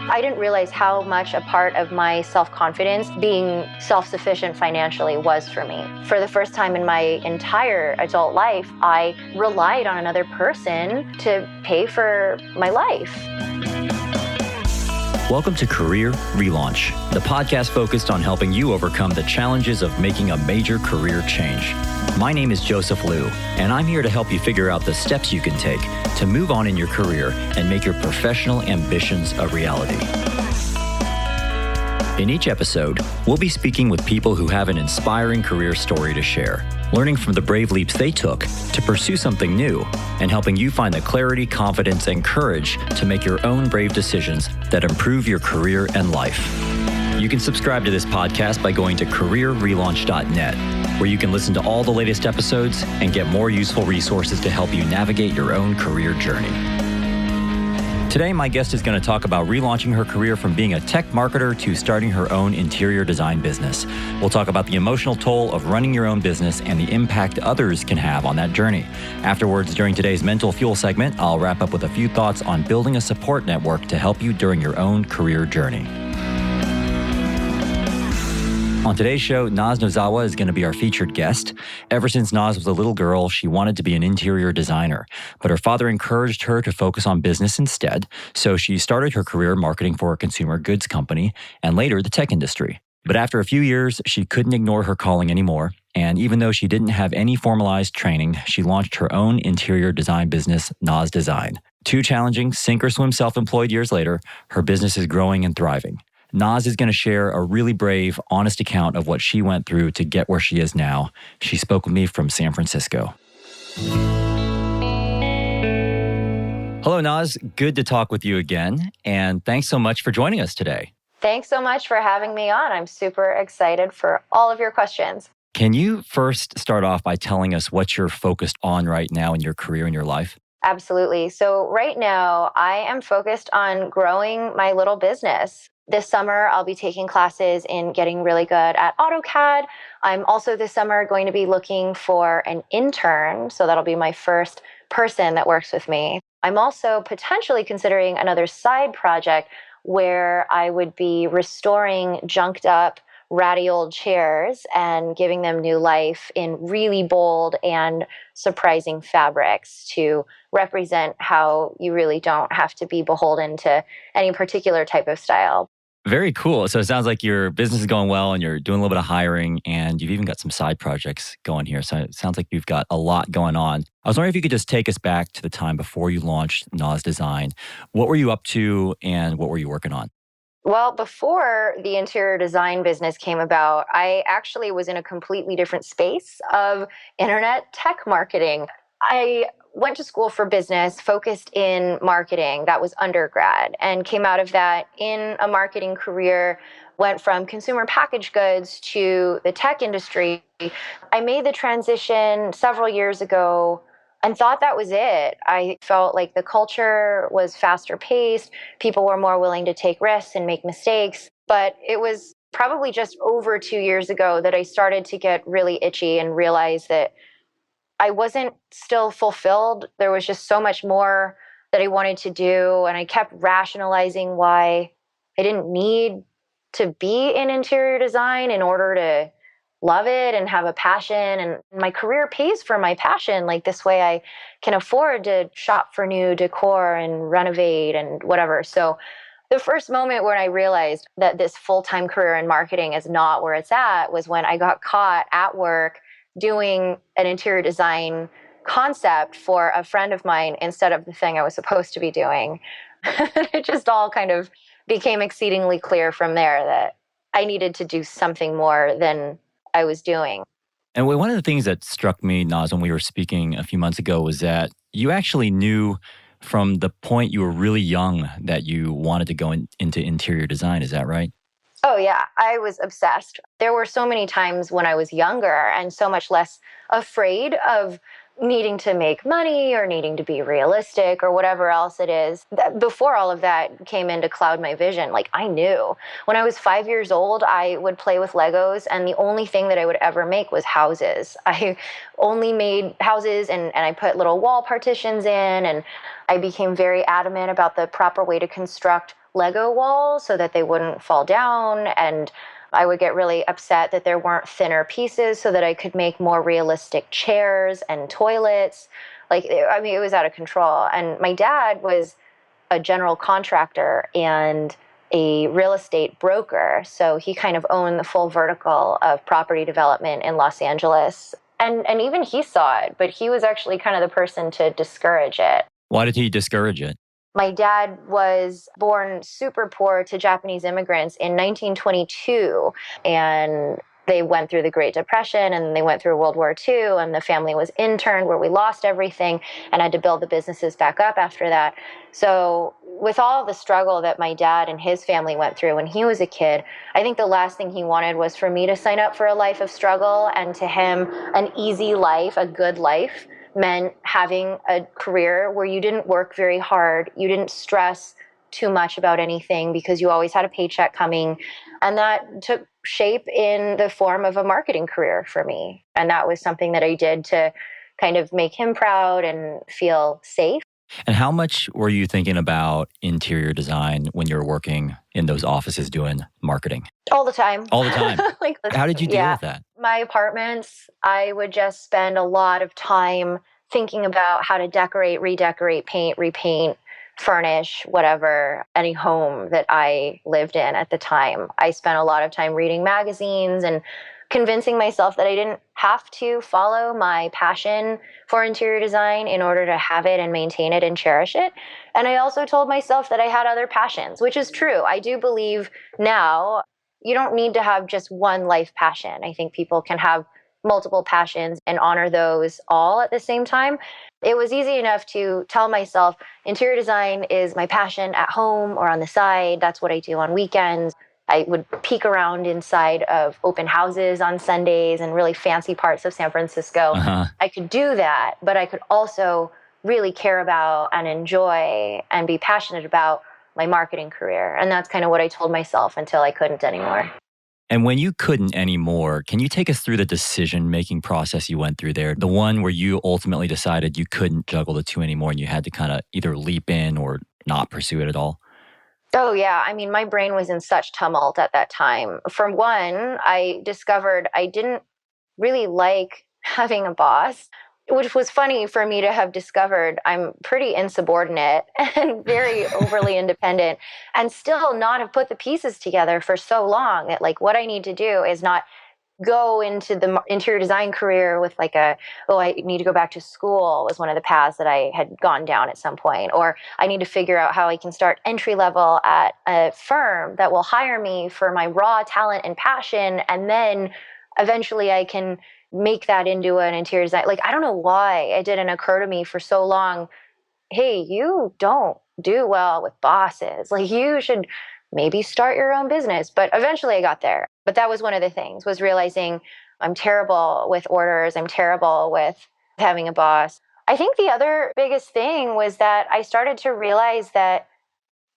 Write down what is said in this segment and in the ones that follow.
I didn't realize how much a part of my self-confidence being self-sufficient financially was for me. For the first time in my entire adult life, I relied on another person to pay for my life. Welcome to Career Relaunch, the podcast focused on helping you overcome the challenges of making a major career change. My name is Joseph Liu, and I'm here to help you figure out the steps you can take to move on in your career and make your professional ambitions a reality. In each episode, we'll be speaking with people who have an inspiring career story to share, learning from the brave leaps they took to pursue something new, and helping you find the clarity, confidence, and courage to make your own brave decisions that improve your career and life. You can subscribe to this podcast by going to careerrelaunch.net, where you can listen to all the latest episodes and get more useful resources to help you navigate your own career journey. Today, my guest is going to talk about relaunching her career from being a tech marketer to starting her own interior design business. We'll talk about the emotional toll of running your own business and the impact others can have on that journey. Afterwards, during today's Mental Fuel segment, I'll wrap up with a few thoughts on building a support network to help you during your own career journey. On today's show, Noz Nozawa is going to be our featured guest. Ever since Noz was a little girl, she wanted to be an interior designer, but her father encouraged her to focus on business instead, so she started her career marketing for a consumer goods company and later the tech industry. But after a few years, she couldn't ignore her calling anymore, and even though she didn't have any formalized training, she launched her own interior design business, Noz Design. 2 challenging, sink-or-swim self-employed years later, her business is growing and thriving. Noz is going to share a really brave, honest account of what she went through to get where she is now. She spoke with me from San Francisco. Hello, Noz. Good to talk with you again. And thanks so much for joining us today. Thanks so much for having me on. I'm super excited for all of your questions. Can you first start off by telling us what you're focused on right now in your career and your life? Absolutely. So right now, I am focused on growing my little business. This summer, I'll be taking classes in getting really good at AutoCAD. I'm also this summer going to be looking for an intern, so that'll be my first person that works with me. I'm also potentially considering another side project where I would be restoring junked up, ratty old chairs and giving them new life in really bold and surprising fabrics to represent how you really don't have to be beholden to any particular type of style. Very cool. So it sounds like your business is going well and you're doing a little bit of hiring and you've even got some side projects going here. So it sounds like you've got a lot going on. I was wondering if you could just take us back to the time before you launched Noz Design. What were you up to and what were you working on? Well, before the interior design business came about, I actually was in a completely different space of internet tech marketing. I went to school for business, focused in marketing. That was undergrad, and came out of that in a marketing career, went from consumer packaged goods to the tech industry. I made the transition several years ago and thought that was it. I felt like the culture was faster paced. People were more willing to take risks and make mistakes. But it was probably just over 2 years ago that I started to get really itchy and realize that I wasn't still fulfilled. There was just so much more that I wanted to do. And I kept rationalizing why I didn't need to be in interior design in order to love it and have a passion. And my career pays for my passion. Like this way I can afford to shop for new decor and renovate and whatever. So the first moment when I realized that this full-time career in marketing is not where it's at was when I got caught at work doing an interior design concept for a friend of mine instead of the thing I was supposed to be doing. It just all kind of became exceedingly clear from there that I needed to do something more than I was doing. And one of the things that struck me, Noz, when we were speaking a few months ago was that you actually knew from the point you were really young that you wanted to go into interior design. Is that right? Oh, yeah. I was obsessed. There were so many times when I was younger and so much less afraid of needing to make money or needing to be realistic or whatever else it is. Before all of that came in to cloud my vision, like I knew. When I was 5 years old, I would play with Legos, and the only thing that I would ever make was houses. I only made houses, and I put little wall partitions in, and I became very adamant about the proper way to construct Lego walls so that they wouldn't fall down. And I would get really upset that there weren't thinner pieces so that I could make more realistic chairs and toilets. It was out of control. And my dad was a general contractor and a real estate broker. So he kind of owned the full vertical of property development in Los Angeles. And even he saw it, but he was actually kind of the person to discourage it. Why did he discourage it? My dad was born super poor to Japanese immigrants in 1922, and they went through the Great Depression and they went through World War II, and the family was interned where we lost everything and had to build the businesses back up after that. So with all the struggle that my dad and his family went through when he was a kid, I think the last thing he wanted was for me to sign up for a life of struggle. And to him, an easy life, a good life, meant having a career where you didn't work very hard, you didn't stress too much about anything because you always had a paycheck coming. And that took shape in the form of a marketing career for me. And that was something that I did to kind of make him proud and feel safe. And how much were you thinking about interior design when you were working in those offices doing marketing? All the time. All the time. How did you deal with that? My apartments, I would just spend a lot of time thinking about how to decorate, redecorate, paint, repaint, furnish, whatever, any home that I lived in at the time. I spent a lot of time reading magazines and convincing myself that I didn't have to follow my passion for interior design in order to have it and maintain it and cherish it. And I also told myself that I had other passions, which is true. I do believe now you don't need to have just one life passion. I think people can have multiple passions and honor those all at the same time. It was easy enough to tell myself interior design is my passion at home or on the side. That's what I do on weekends. I would peek around inside of open houses on Sundays and really fancy parts of San Francisco. I could do that, but I could also really care about and enjoy and be passionate about my marketing career. And that's kind of what I told myself until I couldn't anymore. And when you couldn't anymore, can you take us through the decision-making process you went through there? The one where you ultimately decided you couldn't juggle the two anymore and you had to kind of either leap in or not pursue it at all? Oh, yeah. I mean, my brain was in such tumult at that time. For one, I discovered I didn't really like having a boss, which was funny for me to have discovered. I'm pretty insubordinate and very overly independent and still not have put the pieces together for so long that what I need to do is not go into the interior design career with I need to go back to school was one of the paths that I had gone down at some point. Or I need to figure out how I can start entry level at a firm that will hire me for my raw talent and passion. And then eventually I can make that into an interior design. I don't know why it didn't occur to me for so long. Hey, you don't do well with bosses. You should maybe start your own business. But eventually I got there. But that was one of the things, was realizing I'm terrible with orders. I'm terrible with having a boss. I think the other biggest thing was that I started to realize that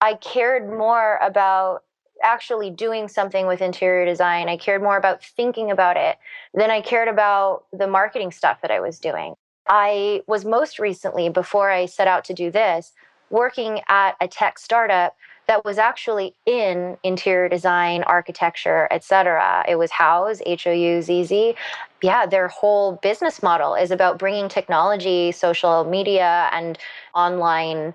I cared more about actually doing something with interior design. I cared more about thinking about it than I cared about the marketing stuff that I was doing. I was most recently, before I set out to do this, working at a tech startup that was actually in interior design, architecture, etc. It was Houzz, Houzz. Yeah, their whole business model is about bringing technology, social media, and online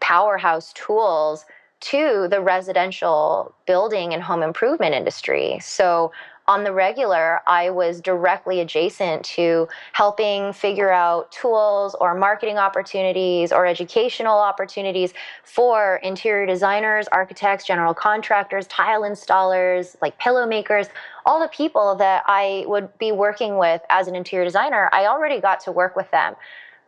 powerhouse tools to the residential building and home improvement industry. So on the regular, I was directly adjacent to helping figure out tools or marketing opportunities or educational opportunities for interior designers, architects, general contractors, tile installers, pillow makers, all the people that I would be working with as an interior designer. I already got to work with them.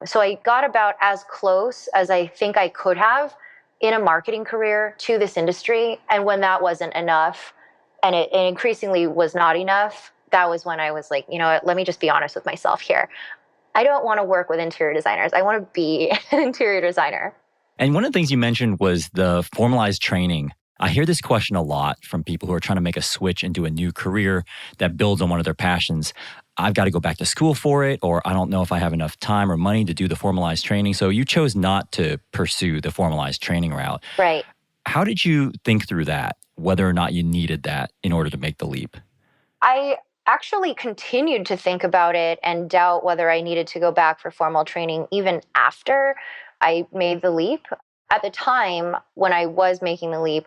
So I got about as close as I think I could have in a marketing career to this industry. And when that wasn't enough, and it increasingly was not enough, that was when I was like, you know what, let me just be honest with myself here. I don't want to work with interior designers. I want to be an interior designer. And one of the things you mentioned was the formalized training. I hear this question a lot from people who are trying to make a switch into a new career that builds on one of their passions. I've got to go back to school for it, or I don't know if I have enough time or money to do the formalized training. So you chose not to pursue the formalized training route. Right. How did you think through that, whether or not you needed that in order to make the leap? I actually continued to think about it and doubt whether I needed to go back for formal training even after I made the leap. At the time when I was making the leap,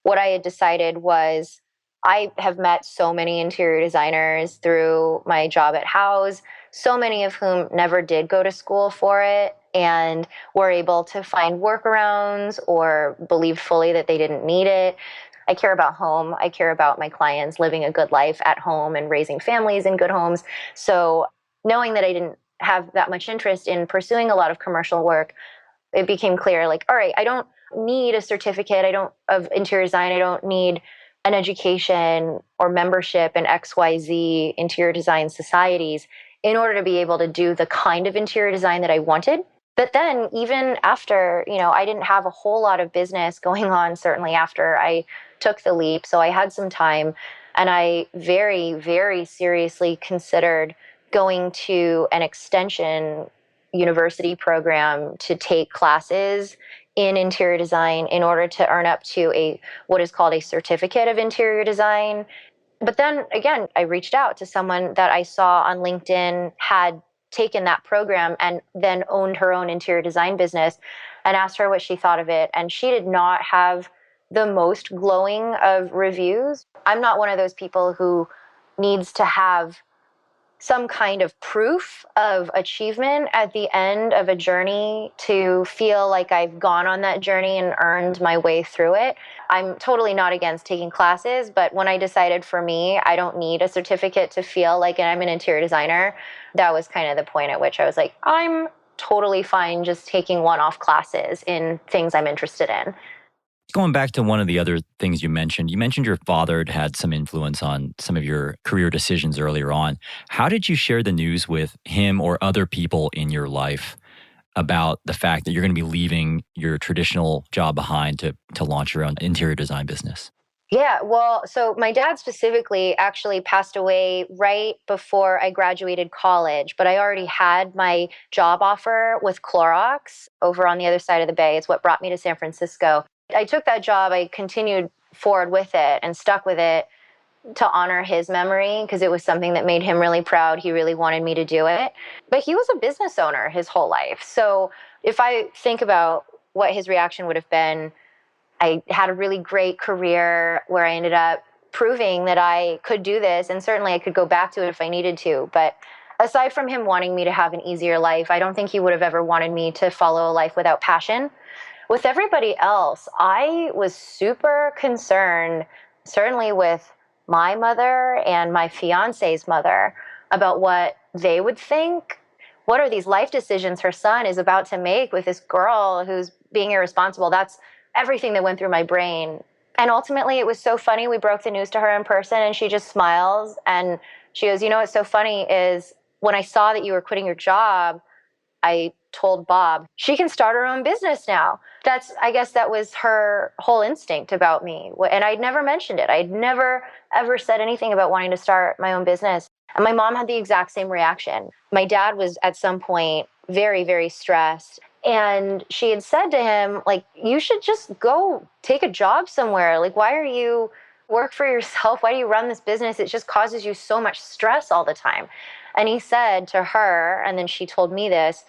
what I had decided was I have met so many interior designers through my job at House, so many of whom never did go to school for it and were able to find workarounds or believed fully that they didn't need it. I care about home. I care about my clients living a good life at home and raising families in good homes. So knowing that I didn't have that much interest in pursuing a lot of commercial work, it became clear like, all right, I don't need a certificate. I don't of interior design. I don't need an education or membership in XYZ interior design societies in order to be able to do the kind of interior design that I wanted. But then even after, I didn't have a whole lot of business going on, certainly after I took the leap. So I had some time and I very, very seriously considered going to an extension university program to take classes in interior design in order to earn up to a what is called a certificate of interior design. But then again, I reached out to someone that I saw on LinkedIn had taken that program and then owned her own interior design business and asked her what she thought of it. And she did not have the most glowing of reviews. I'm not one of those people who needs to have some kind of proof of achievement at the end of a journey to feel like I've gone on that journey and earned my way through it. I'm totally not against taking classes, but when I decided for me, I don't need a certificate to feel like I'm an interior designer, that was kind of the point at which I was like, I'm totally fine just taking one-off classes in things I'm interested in. Going back to one of the other things you mentioned your father had some influence on some of your career decisions earlier on. How did you share the news with him or other people in your life about the fact that you're going to be leaving your traditional job behind to launch your own interior design business? Yeah, well, so my dad specifically actually passed away right before I graduated college, but I already had my job offer with Clorox over on the other side of the bay. It's what brought me to San Francisco. I took that job, I continued forward with it and stuck with it to honor his memory because it was something that made him really proud. He really wanted me to do it. But he was a business owner his whole life. So if I think about what his reaction would have been, I had a really great career where I ended up proving that I could do this, and certainly I could go back to it if I needed to. But aside from him wanting me to have an easier life, I don't think he would have ever wanted me to follow a life without passion. With everybody else, I was super concerned, certainly with my mother and my fiance's mother, about what they would think. What are these life decisions her son is about to make with this girl who's being irresponsible? That's everything that went through my brain. And ultimately, it was so funny. We broke the news to her in person, and she just smiles. And she goes, what's so funny is when I saw that you were quitting your job, I told Bob, she can start her own business now. I guess that was her whole instinct about me. And I'd never mentioned it. I'd never, ever said anything about wanting to start my own business. And my mom had the exact same reaction. My dad was at some point very, very stressed. And she had said to him, you should just go take a job somewhere. Why are you work for yourself? Why do you run this business? It just causes you so much stress all the time. And he said to her, and then she told me this,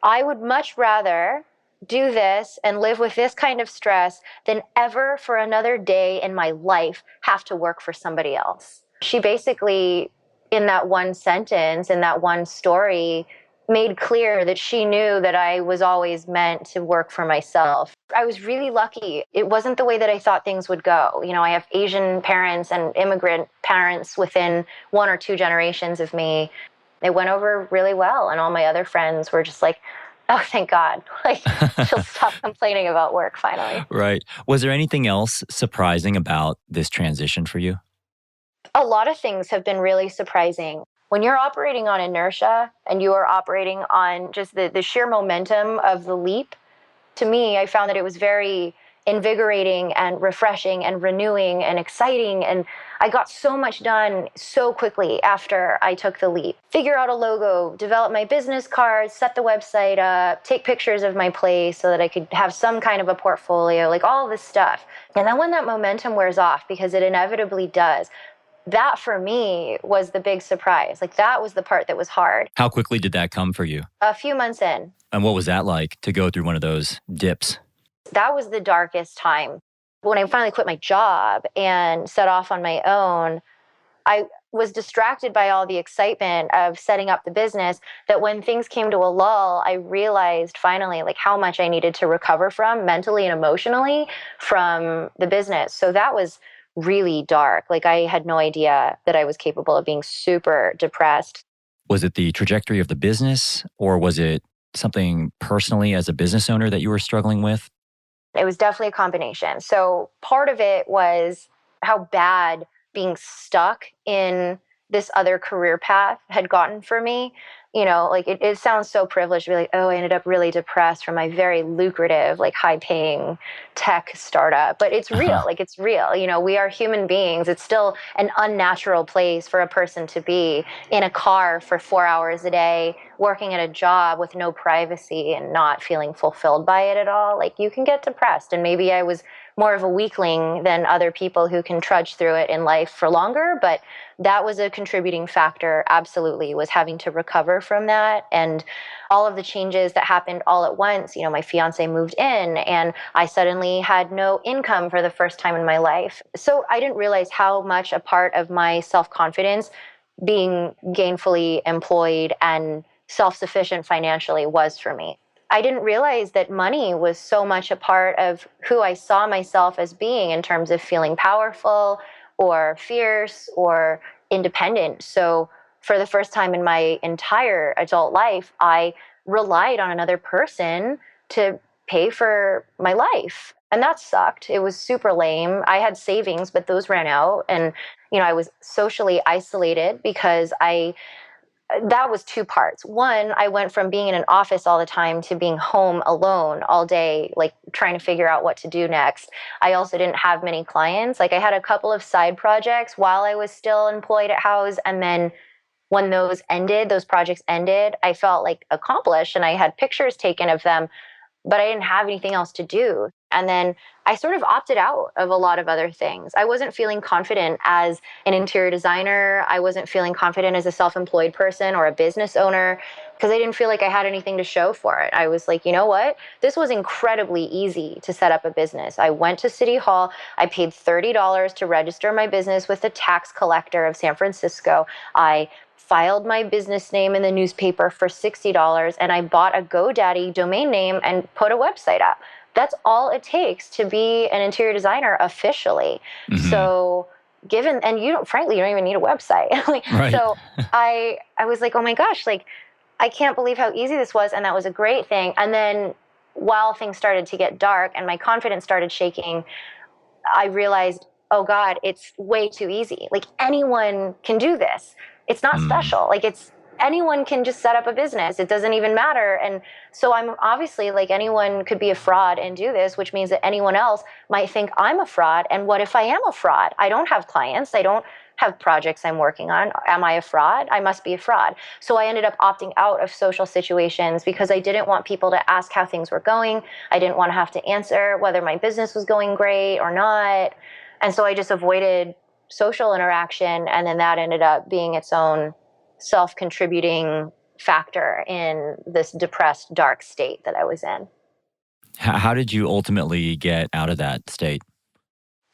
I would much rather do this and live with this kind of stress than ever for another day in my life have to work for somebody else. She basically, in that one sentence, in that one story, made clear that she knew that I was always meant to work for myself. I was really lucky. It wasn't the way that I thought things would go. I have Asian parents and immigrant parents within 1 or 2 generations of me. It went over really well. And all my other friends were just like, oh, thank God. She'll stop complaining about work finally. Right. Was there anything else surprising about this transition for you? A lot of things have been really surprising. When you're operating on inertia and you are operating on just the sheer momentum of the leap, to me, I found that it was very invigorating and refreshing and renewing and exciting. And I got so much done so quickly after I took the leap. Figure out a logo, develop my business cards, set the website up, take pictures of my place so that I could have some kind of a portfolio, like all this stuff. And then when that momentum wears off, because it inevitably does, that for me was the big surprise. Like that was the part that was hard. How quickly did that come for you? A few months in. And what was that like to go through one of those dips? That was the darkest time. When I finally quit my job and set off on my own, I was distracted by all the excitement of setting up the business, that when things came to a lull, I realized finally like how much I needed to recover from mentally and emotionally from the business. So that was really dark. Like I had no idea that I was capable of being super depressed. Was it the trajectory of the business, or was it something personally as a business owner that you were struggling with? It was definitely a combination. So part of it was how bad being stuck in this other career path had gotten for me. You know, like it sounds so privileged to be like, oh, I ended up really depressed from my very lucrative, like high paying tech startup. But it's real, like it's real. You know, we are human beings. It's still an unnatural place for a person to be in a car for 4 hours a day, working at a job with no privacy and not feeling fulfilled by it at all. Like you can get depressed. And maybe I was more of a weakling than other people who can trudge through it in life for longer. But that was a contributing factor, absolutely, was having to recover from that. And all of the changes that happened all at once. You know, my fiance moved in and I suddenly had no income for the first time in my life. So I didn't realize how much a part of my self-confidence being gainfully employed and self-sufficient financially was for me. I didn't realize that money was so much a part of who I saw myself as being in terms of feeling powerful or fierce or independent. So for the first time in my entire adult life, I relied on another person to pay for my life. And that sucked. It was super lame. I had savings, but those ran out. And, you know, I was socially isolated because that was two parts. One, I went from being in an office all the time to being home alone all day, like trying to figure out what to do next. I also didn't have many clients. Like I had a couple of side projects while I was still employed at House. And then when those projects ended, I felt like accomplished and I had pictures taken of them, but I didn't have anything else to do. And then I sort of opted out of a lot of other things. I wasn't feeling confident as an interior designer. I wasn't feeling confident as a self-employed person or a business owner because I didn't feel like I had anything to show for it. I was like, you know what? This was incredibly easy to set up a business. I went to City Hall. I paid $30 to register my business with the tax collector of San Francisco. I filed my business name in the newspaper for $60, and I bought a GoDaddy domain name and put a website up. That's all it takes to be an interior designer officially. Mm-hmm. So and frankly, you don't even need a website. Right. So I was like, oh my gosh, like, I can't believe how easy this was. And that was a great thing. And then while things started to get dark and my confidence started shaking, I realized, oh God, it's way too easy. Like anyone can do this. It's not special. Like anyone can just set up a business. It doesn't even matter. And so I'm obviously like anyone could be a fraud and do this, which means that anyone else might think I'm a fraud. And what if I am a fraud? I don't have clients. I don't have projects I'm working on. Am I a fraud? I must be a fraud. So I ended up opting out of social situations because I didn't want people to ask how things were going. I didn't want to have to answer whether my business was going great or not. And so I just avoided social interaction. And then that ended up being its own self-contributing factor in this depressed, dark state that I was in. How did you ultimately get out of that state?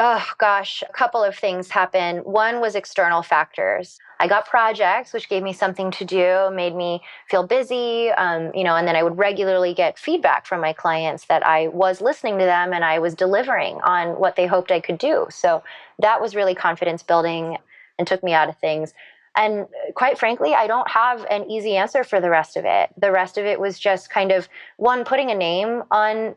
Oh, gosh, a couple of things happened. One was external factors. I got projects, which gave me something to do, made me feel busy, and then I would regularly get feedback from my clients that I was listening to them and I was delivering on what they hoped I could do. So that was really confidence building and took me out of things. And quite frankly, I don't have an easy answer for the rest of it. The rest of it was just kind of, one, putting a name on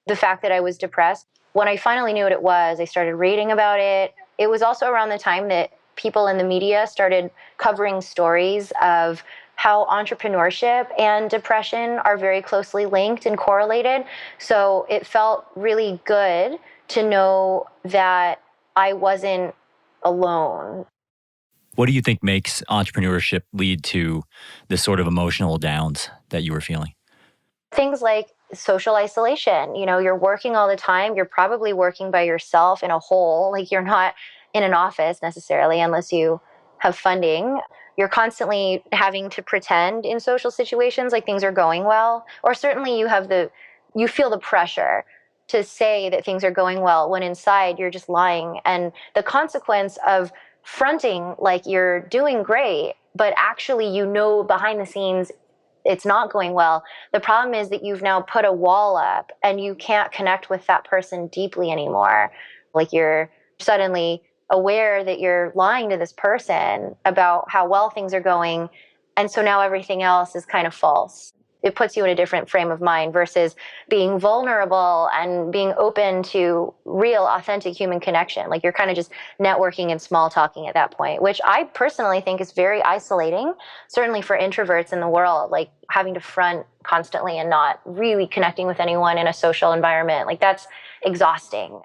the fact that I was depressed. When I finally knew what it was, I started reading about it. It was also around the time that people in the media started covering stories of how entrepreneurship and depression are very closely linked and correlated. So it felt really good to know that I wasn't alone. What do you think makes entrepreneurship lead to this sort of emotional downs that you were feeling? Things like social isolation. You're working all the time. You're probably working by yourself in a hole. Like, you're not in an office necessarily unless you have funding. You're constantly having to pretend in social situations like things are going well. Or certainly you feel the pressure to say that things are going well when inside you're just lying. And the consequence of fronting like you're doing great, but actually, behind the scenes it's not going well. The problem is that you've now put a wall up and you can't connect with that person deeply anymore. Like, you're suddenly aware that you're lying to this person about how well things are going. And so now everything else is kind of false. It puts you in a different frame of mind versus being vulnerable and being open to real, authentic human connection. Like, you're kind of just networking and small talking at that point, which I personally think is very isolating, certainly for introverts in the world, like having to front constantly and not really connecting with anyone in a social environment. Like, that's exhausting.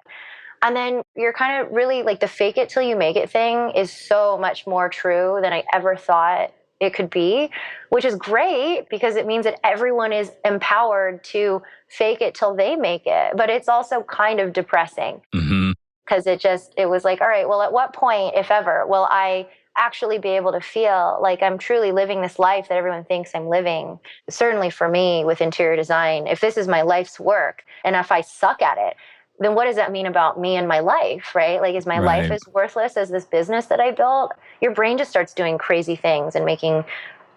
And then you're kind of really like, the fake it till you make it thing is so much more true than I ever thought it could be, which is great because it means that everyone is empowered to fake it till they make it. But it's also kind of depressing because it was like, all right, well, at what point, if ever, will I actually be able to feel like I'm truly living this life that everyone thinks I'm living? Certainly for me with interior design, if this is my life's work and if I suck at it, then what does that mean about me and my life, right? Like, is my life Right. as worthless as this business that I built? Your brain just starts doing crazy things and making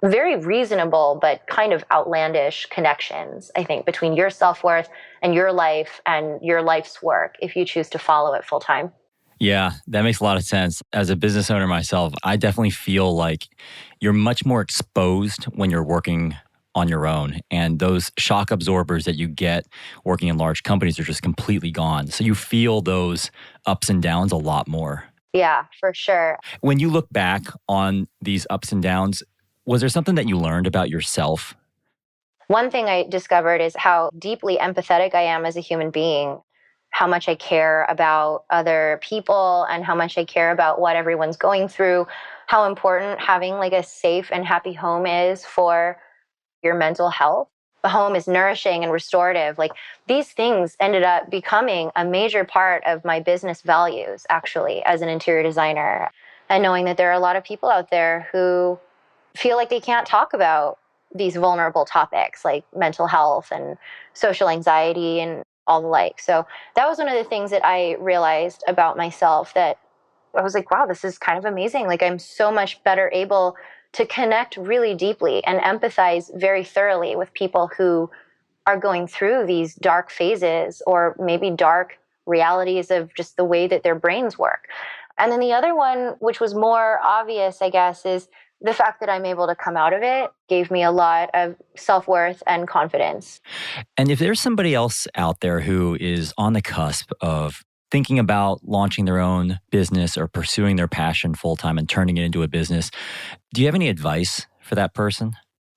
very reasonable but kind of outlandish connections, I think, between your self-worth and your life's work if you choose to follow it full time. Yeah, that makes a lot of sense. As a business owner myself, I definitely feel like you're much more exposed when you're working on your own. And those shock absorbers that you get working in large companies are just completely gone. So you feel those ups and downs a lot more. Yeah, for sure. When you look back on these ups and downs, was there something that you learned about yourself? One thing I discovered is how deeply empathetic I am as a human being, how much I care about other people and how much I care about what everyone's going through, how important having like a safe and happy home is for your mental health. The home is nourishing and restorative. Like, these things ended up becoming a major part of my business values, actually, as an interior designer. And knowing that there are a lot of people out there who feel like they can't talk about these vulnerable topics like mental health and social anxiety and all the like. So that was one of the things that I realized about myself, that I was like, wow, this is kind of amazing. Like, I'm so much better able to connect really deeply and empathize very thoroughly with people who are going through these dark phases or maybe dark realities of just the way that their brains work. And then the other one, which was more obvious, I guess, is the fact that I'm able to come out of it gave me a lot of self-worth and confidence. And if there's somebody else out there who is on the cusp of thinking about launching their own business or pursuing their passion full time and turning it into a business, do you have any advice for that person?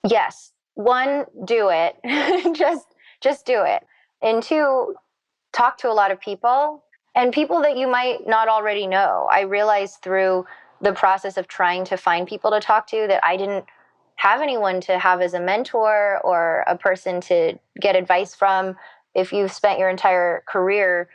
Yes. One, do it. just do it. And two, talk to a lot of people and people that you might not already know. I realized through the process of trying to find people to talk to that I didn't have anyone to have as a mentor or a person to get advice from. If you've spent your entire career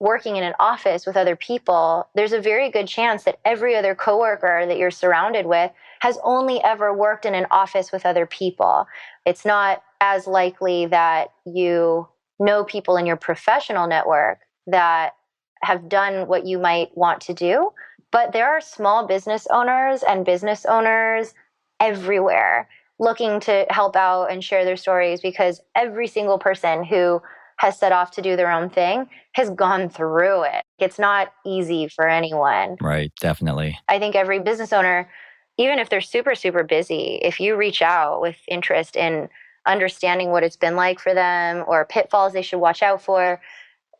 working in an office with other people, there's a very good chance that every other coworker that you're surrounded with has only ever worked in an office with other people. It's not as likely that you know people in your professional network that have done what you might want to do. But there are small business owners and business owners everywhere looking to help out and share their stories, because every single person who has set off to do their own thing has gone through it. It's not easy for anyone. Right, definitely. I think every business owner, even if they're super, super busy, if you reach out with interest in understanding what it's been like for them or pitfalls they should watch out for,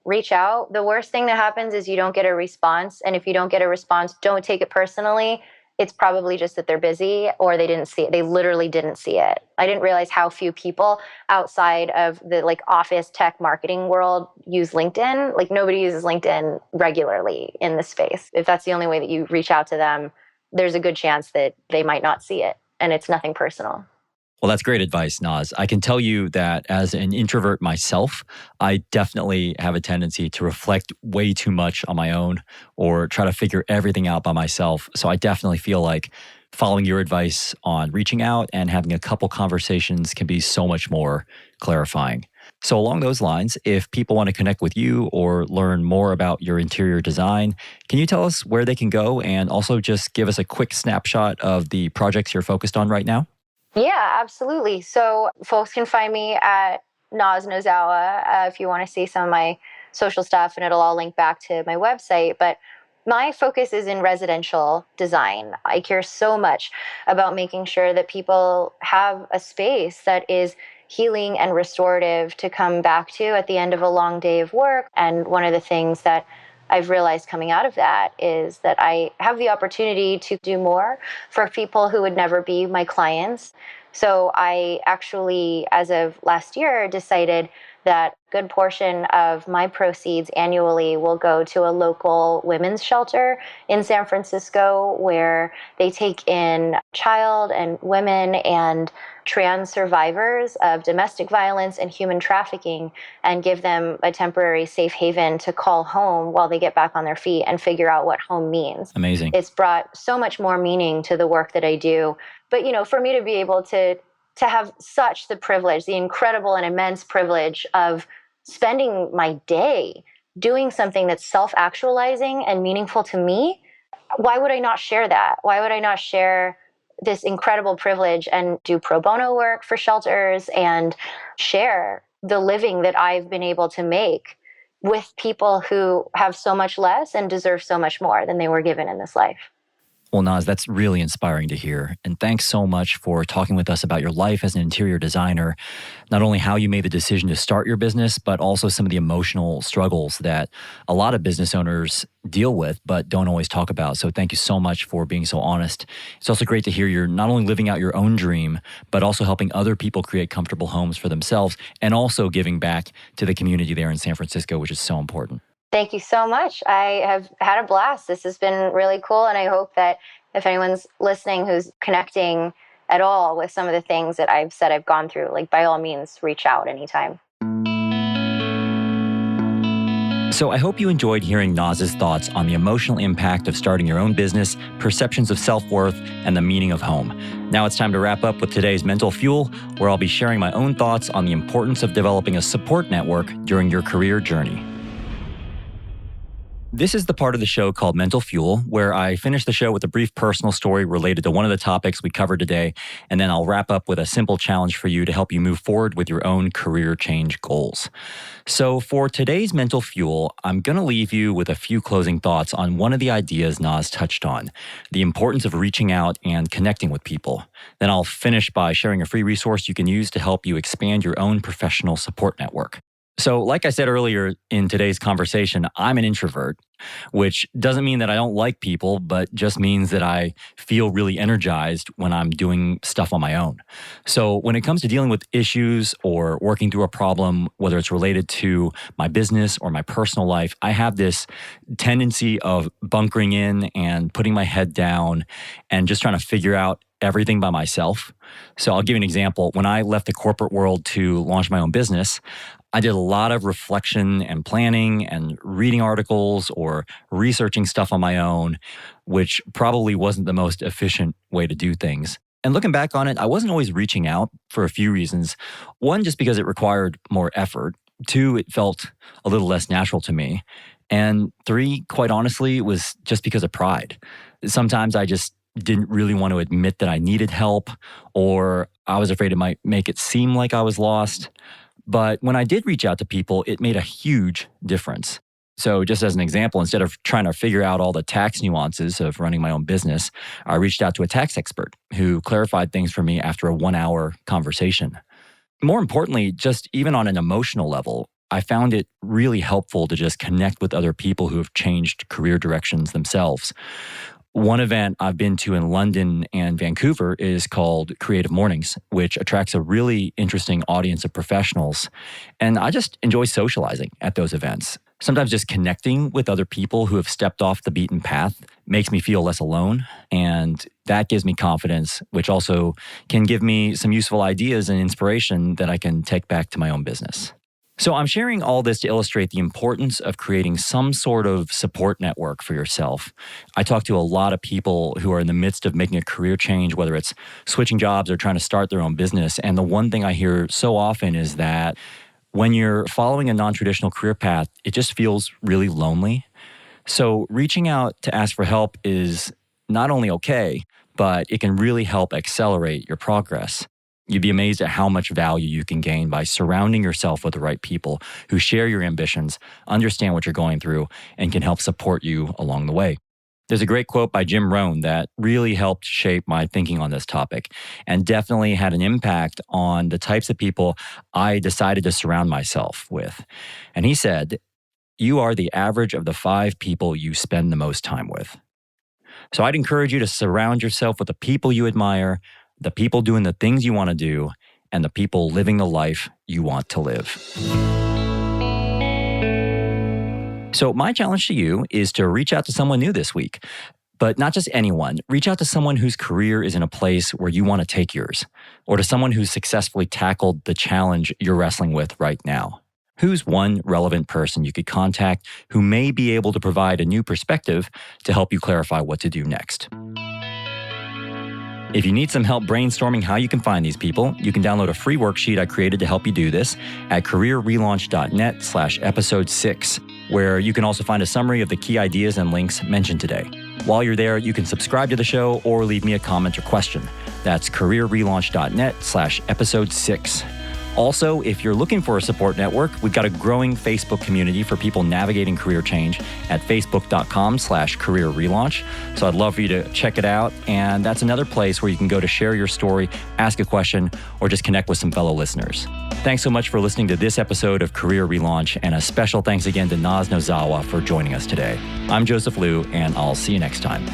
reach out. The worst thing that happens is you don't get a response. And if you don't get a response, don't take it personally. it's probably just that they're busy or they didn't see it. They literally didn't see it. I didn't realize how few people outside of the like office tech marketing world use LinkedIn. Like nobody uses LinkedIn regularly in this space. If that's the only way that you reach out to them, there's a good chance that they might not see it, and it's nothing personal. Well, that's great advice, Noz. I can tell you that as an introvert myself, I definitely have a tendency to reflect way too much on my own or try to figure everything out by myself. So I definitely feel like following your advice on reaching out and having a couple conversations can be so much more clarifying. So along those lines, if people want to connect with you or learn more about your interior design, can you tell us where they can go and also just give us a quick snapshot of the projects you're focused on right now? Yeah, absolutely. So folks can find me at Noz Nozawa if you want to see some of my social stuff, and it'll all link back to my website. But my focus is in residential design. I care so much about making sure that people have a space that is healing and restorative to come back to at the end of a long day of work. And one of the things that I've realized coming out of that is that I have the opportunity to do more for people who would never be my clients. So I actually, as of last year, decided that a good portion of my proceeds annually will go to a local women's shelter in San Francisco where they take in child and women and trans survivors of domestic violence and human trafficking and give them a temporary safe haven to call home while they get back on their feet and figure out what home means. Amazing. It's brought so much more meaning to the work that I do. But, for me to be able to have such the privilege, the incredible and immense privilege of spending my day doing something that's self-actualizing and meaningful to me, why would I not share that? Why would I not share this incredible privilege and do pro bono work for shelters and share the living that I've been able to make with people who have so much less and deserve so much more than they were given in this life? Well, Noz, that's really inspiring to hear. And thanks so much for talking with us about your life as an interior designer, not only how you made the decision to start your business, but also some of the emotional struggles that a lot of business owners deal with, but don't always talk about. So thank you so much for being so honest. It's also great to hear you're not only living out your own dream, but also helping other people create comfortable homes for themselves and also giving back to the community there in San Francisco, which is so important. Thank you so much. I have had a blast. This has been really cool. And I hope that if anyone's listening who's connecting at all with some of the things that I've said I've gone through, like by all means, reach out anytime. So I hope you enjoyed hearing Noz's thoughts on the emotional impact of starting your own business, perceptions of self-worth, and the meaning of home. Now it's time to wrap up with today's Mental Fuel, where I'll be sharing my own thoughts on the importance of developing a support network during your career journey. This is the part of the show called Mental Fuel, where I finish the show with a brief personal story related to one of the topics we covered today, and then I'll wrap up with a simple challenge for you to help you move forward with your own career change goals. So for today's Mental Fuel, I'm going to leave you with a few closing thoughts on one of the ideas Noz touched on, the importance of reaching out and connecting with people. Then I'll finish by sharing a free resource you can use to help you expand your own professional support network. So like I said earlier in today's conversation, I'm an introvert, which doesn't mean that I don't like people, but just means that I feel really energized when I'm doing stuff on my own. So when it comes to dealing with issues or working through a problem, whether it's related to my business or my personal life, I have this tendency of bunkering in and putting my head down and just trying to figure out everything by myself. So I'll give you an example. When I left the corporate world to launch my own business, I did a lot of reflection and planning and reading articles or researching stuff on my own, which probably wasn't the most efficient way to do things. And looking back on it, I wasn't always reaching out for a few reasons. One, just because it required more effort. Two, it felt a little less natural to me. And three, quite honestly, it was just because of pride. Sometimes I just didn't really want to admit that I needed help, or I was afraid it might make it seem like I was lost. But when I did reach out to people, it made a huge difference. So just as an example, instead of trying to figure out all the tax nuances of running my own business, I reached out to a tax expert who clarified things for me after a 1-hour conversation. More importantly, just even on an emotional level, I found it really helpful to just connect with other people who have changed career directions themselves. One event I've been to in London and Vancouver is called Creative Mornings, which attracts a really interesting audience of professionals. And I just enjoy socializing at those events. Sometimes just connecting with other people who have stepped off the beaten path makes me feel less alone. And that gives me confidence, which also can give me some useful ideas and inspiration that I can take back to my own business. So I'm sharing all this to illustrate the importance of creating some sort of support network for yourself. I talk to a lot of people who are in the midst of making a career change, whether it's switching jobs or trying to start their own business. And the one thing I hear so often is that when you're following a non-traditional career path, it just feels really lonely. So reaching out to ask for help is not only okay, but it can really help accelerate your progress. You'd be amazed at how much value you can gain by surrounding yourself with the right people who share your ambitions, understand what you're going through, and can help support you along the way. There's a great quote by Jim Rohn that really helped shape my thinking on this topic and definitely had an impact on the types of people I decided to surround myself with. And he said, "You are the average of the 5 people you spend the most time with." So I'd encourage you to surround yourself with the people you admire, the people doing the things you want to do, and the people living the life you want to live. So my challenge to you is to reach out to someone new this week, but not just anyone. Reach out to someone whose career is in a place where you want to take yours, or to someone who's successfully tackled the challenge you're wrestling with right now. Who's one relevant person you could contact who may be able to provide a new perspective to help you clarify what to do next? If you need some help brainstorming how you can find these people, you can download a free worksheet I created to help you do this at careerrelaunch.net/episode 6, where you can also find a summary of the key ideas and links mentioned today. While you're there, you can subscribe to the show or leave me a comment or question. That's careerrelaunch.net/episode 6. Also, if you're looking for a support network, we've got a growing Facebook community for people navigating career change at facebook.com/careerrelaunch. So I'd love for you to check it out. And that's another place where you can go to share your story, ask a question, or just connect with some fellow listeners. Thanks so much for listening to this episode of Career Relaunch, and a special thanks again to Noz Nozawa for joining us today. I'm Joseph Liu, and I'll see you next time.